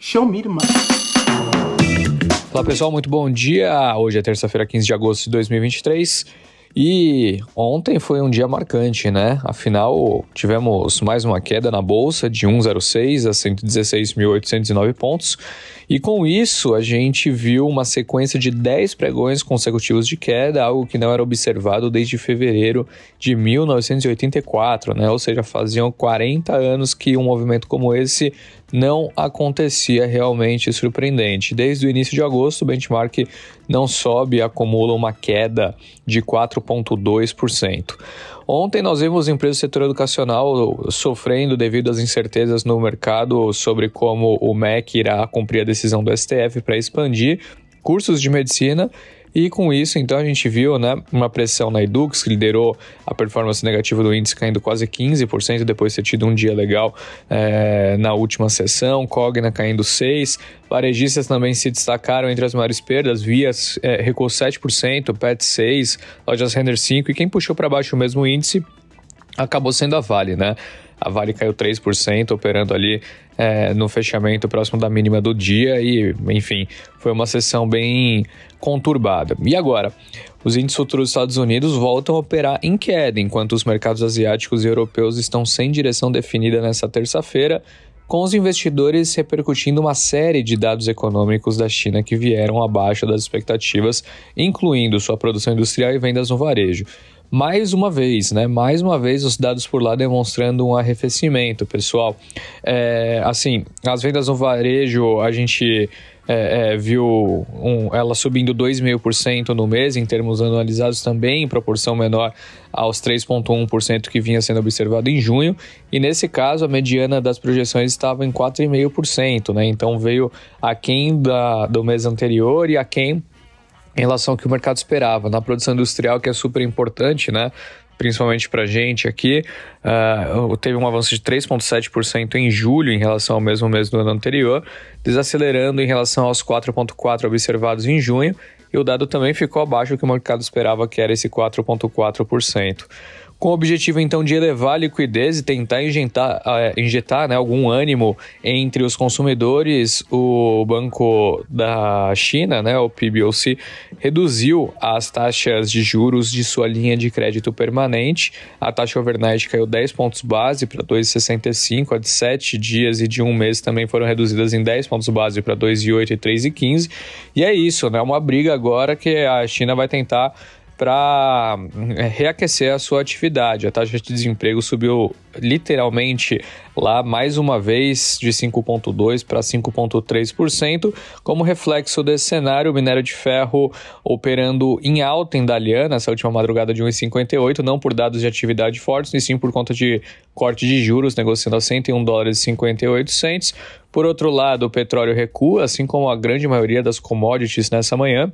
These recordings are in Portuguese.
Show me, irmão. Olá pessoal, muito bom dia. Hoje é terça-feira, 15 de agosto de 2023 e ontem foi um dia marcante, né? Afinal, tivemos mais uma queda na bolsa de 1,06 a 116.809 pontos e com isso a gente viu uma sequência de 10 pregões consecutivos de queda, algo que não era observado desde fevereiro de 1984, né? Ou seja, faziam 40 anos que um movimento como esse não acontecia, realmente surpreendente. Desde o início de agosto, o benchmark não sobe e acumula uma queda de 4,2%. Ontem nós vimos empresas do setor educacional sofrendo devido às incertezas no mercado sobre como o MEC irá cumprir a decisão do STF para expandir cursos de medicina. E com isso, então, a gente viu, né, uma pressão na Edux, que liderou a performance negativa do índice, caindo quase 15%, depois de ter tido um dia legal na última sessão. Cogna caindo 6%. Varejistas também se destacaram entre as maiores perdas. Vias recuou 7%, Pet 6%, Lojas Renner 5%. E quem puxou para baixo o mesmo índice acabou sendo a Vale, né? A Vale caiu 3%, operando ali no fechamento próximo da mínima do dia e, enfim, foi uma sessão bem conturbada. E agora, os índices futuros dos Estados Unidos voltam a operar em queda, enquanto os mercados asiáticos e europeus estão sem direção definida nessa terça-feira, com os investidores repercutindo uma série de dados econômicos da China que vieram abaixo das expectativas, incluindo sua produção industrial e vendas no varejo. Mais uma vez, os dados por lá demonstrando um arrefecimento, pessoal. As vendas no varejo, a gente viu ela subindo 2,5% no mês, em termos anualizados também, em proporção menor aos 3,1% que vinha sendo observado em junho. E nesse caso, a mediana das projeções estava em 4,5%, né? Então veio aquém do mês anterior e aquém em relação ao que o mercado esperava. Na produção industrial, que é super importante, né? Principalmente para a gente aqui, teve um avanço de 3,7% em julho em relação ao mesmo mês do ano anterior, desacelerando em relação aos 4,4% observados em junho, e o dado também ficou abaixo do que o mercado esperava, que era esse 4,4%. Com o objetivo, então, de elevar a liquidez e tentar injetar algum ânimo entre os consumidores, o Banco da China, o PBOC, reduziu as taxas de juros de sua linha de crédito permanente. A taxa overnight caiu 10 pontos base para 2,65, a de 7 dias e de um mês também foram reduzidas em 10 pontos base para 2,8 e 3,15. E é isso, uma briga agora que a China vai tentar para reaquecer a sua atividade. A taxa de desemprego subiu literalmente lá mais uma vez de 5,2% para 5,3%. Como reflexo desse cenário, o minério de ferro operando em alta em Dalian nessa última madrugada de 1,58, não por dados de atividade fortes, e sim por conta de corte de juros, negociando a $101,58. Por outro lado, o petróleo recua, assim como a grande maioria das commodities nessa manhã,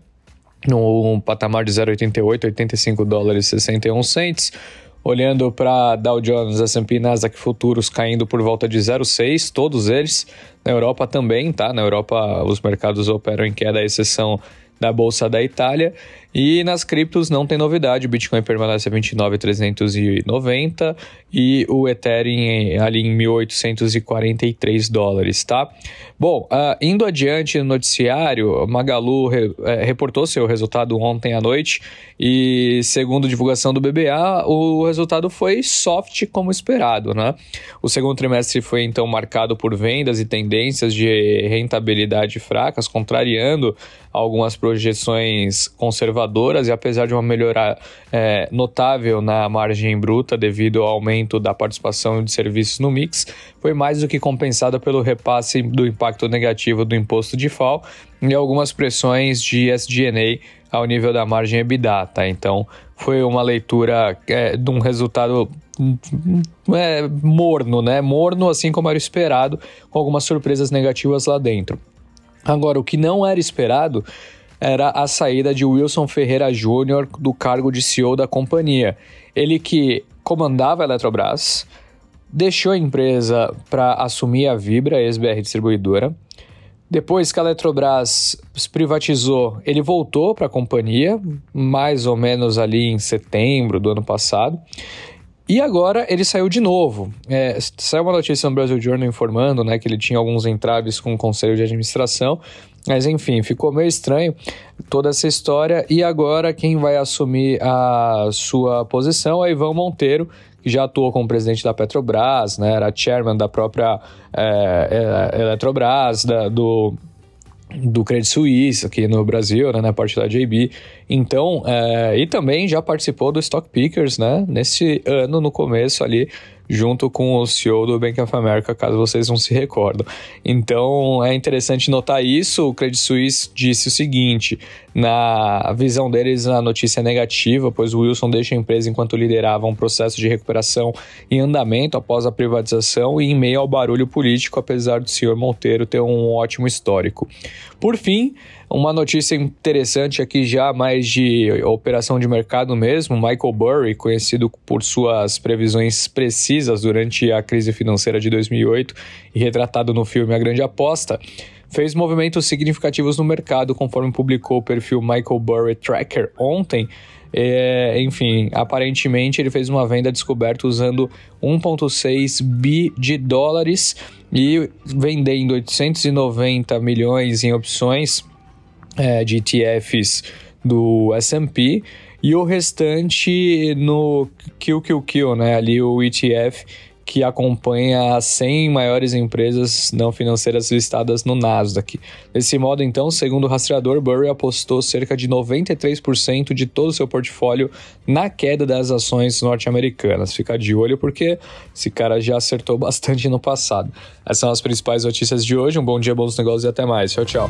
no patamar de 0,88, $85,61. Olhando para Dow Jones, S&P e Nasdaq futuros caindo por volta de 0,6, todos eles. Na Europa também, tá? Na Europa os mercados operam em queda, à exceção da Bolsa da Itália. E nas criptos não tem novidade, o Bitcoin permanece a 29.390 e o Ethereum ali em $1.843, tá? Bom, indo adiante no noticiário, Magalu reportou seu resultado ontem à noite e, segundo divulgação do BBA, o resultado foi soft como esperado, né? O segundo trimestre foi então marcado por vendas e tendências de rentabilidade fracas, contrariando algumas projeções conservadoras, e apesar de uma melhora notável na margem bruta devido ao aumento da participação de serviços no mix, foi mais do que compensada pelo repasse do impacto negativo do imposto de FAO e algumas pressões de SG&A ao nível da margem EBITDA, tá? Então, foi uma leitura de um resultado morno, né? Morno, assim como era esperado, com algumas surpresas negativas lá dentro. Agora, o que não era esperado era a saída de Wilson Ferreira Júnior do cargo de CEO da companhia. Ele que comandava a Eletrobras, deixou a empresa para assumir a Vibra, ex-BR Distribuidora. Depois que a Eletrobras se privatizou, ele voltou para a companhia, mais ou menos ali em setembro do ano passado. E agora ele saiu de novo. Saiu uma notícia no Brasil Journal informando, né, que ele tinha alguns entraves com o conselho de administração, mas enfim, ficou meio estranho toda essa história. E agora quem vai assumir a sua posição é Ivan Monteiro, que já atuou como presidente da Petrobras, né, era chairman da própria Eletrobras, do Credit Suisse aqui no Brasil, né, na parte da JB. Então, e também já participou do Stock Pickers, né, nesse ano, no começo ali, junto com o CEO do Bank of America, caso vocês não se recordam. Então, é interessante notar isso. O Credit Suisse disse o seguinte: na visão deles, a notícia é negativa, pois o Wilson deixa a empresa enquanto liderava um processo de recuperação em andamento após a privatização e em meio ao barulho político, apesar do senhor Monteiro ter um ótimo histórico. Por fim, uma notícia interessante aqui já mais de operação de mercado mesmo. Michael Burry, conhecido por suas previsões precisas durante a crise financeira de 2008 e retratado no filme A Grande Aposta, fez movimentos significativos no mercado, conforme publicou o perfil Michael Burry Tracker ontem. Enfim, aparentemente ele fez uma venda descoberta usando 1,6 bi de dólares e vendendo 890 milhões em opções de ETFs do S&P e o restante no QQQ, né, ali o ETF que acompanha as 100 maiores empresas não financeiras listadas no Nasdaq. Desse modo, então, segundo o rastreador, Burry apostou cerca de 93% de todo o seu portfólio na queda das ações norte-americanas. Fica de olho porque esse cara já acertou bastante no passado. Essas são as principais notícias de hoje. Um bom dia, bons negócios e até mais. Tchau, tchau.